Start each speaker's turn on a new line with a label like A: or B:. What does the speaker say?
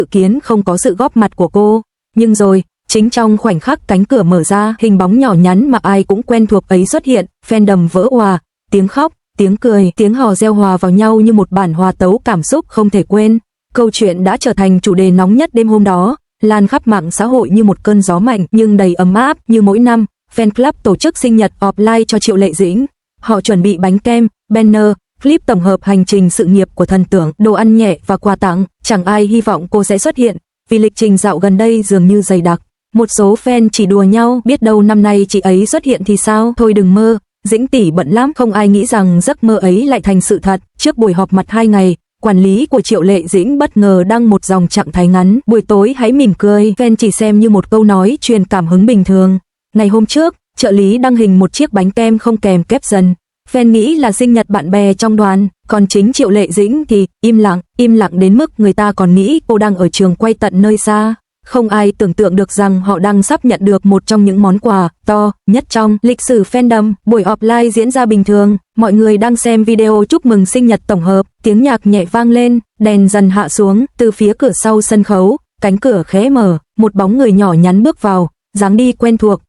A: dự kiến không có sự góp mặt của cô. Nhưng rồi, chính trong khoảnh khắc cánh cửa mở ra, hình bóng nhỏ nhắn mà ai cũng quen thuộc ấy xuất hiện, fandom vỡ òa, tiếng khóc, tiếng cười, tiếng hò reo hòa vào nhau như một bản hòa tấu cảm xúc không thể quên. Câu chuyện đã trở thành chủ đề nóng nhất đêm hôm đó, lan khắp mạng xã hội như một cơn gió mạnh nhưng đầy ấm áp. Như mỗi năm, fan club tổ chức sinh nhật offline cho Triệu Lệ Dĩnh. Họ chuẩn bị bánh kem, banner, clip tổng hợp hành trình sự nghiệp của thần tượng, đồ ăn nhẹ và quà tặng. Chẳng ai hy vọng cô sẽ xuất hiện, vì lịch trình dạo gần đây dường như dày đặc. Một số fan chỉ đùa nhau, biết đâu năm nay chị ấy xuất hiện thì sao? Thôi đừng mơ, Dĩnh tỷ bận lắm. Không ai nghĩ rằng giấc mơ ấy lại thành sự thật. Trước buổi họp mặt 2 ngày, quản lý của Triệu Lệ Dĩnh bất ngờ đăng một dòng trạng thái ngắn: buổi tối hãy mỉm cười. Fan chỉ xem như một câu nói truyền cảm hứng bình thường. Ngày hôm trước, trợ lý đăng hình một chiếc bánh kem không kèm caption. Fan nghĩ là sinh nhật bạn bè trong đoàn, còn chính Triệu Lệ Dĩnh thì im lặng đến mức người ta còn nghĩ cô đang ở trường quay tận nơi xa. Không ai tưởng tượng được rằng họ đang sắp nhận được một trong những món quà to nhất trong lịch sử fandom. Buổi offline diễn ra bình thường, mọi người đang xem video chúc mừng sinh nhật tổng hợp, tiếng nhạc nhẹ vang lên, đèn dần hạ xuống, từ phía cửa sau sân khấu, cánh cửa khẽ mở, một bóng người nhỏ nhắn bước vào, dáng đi quen thuộc,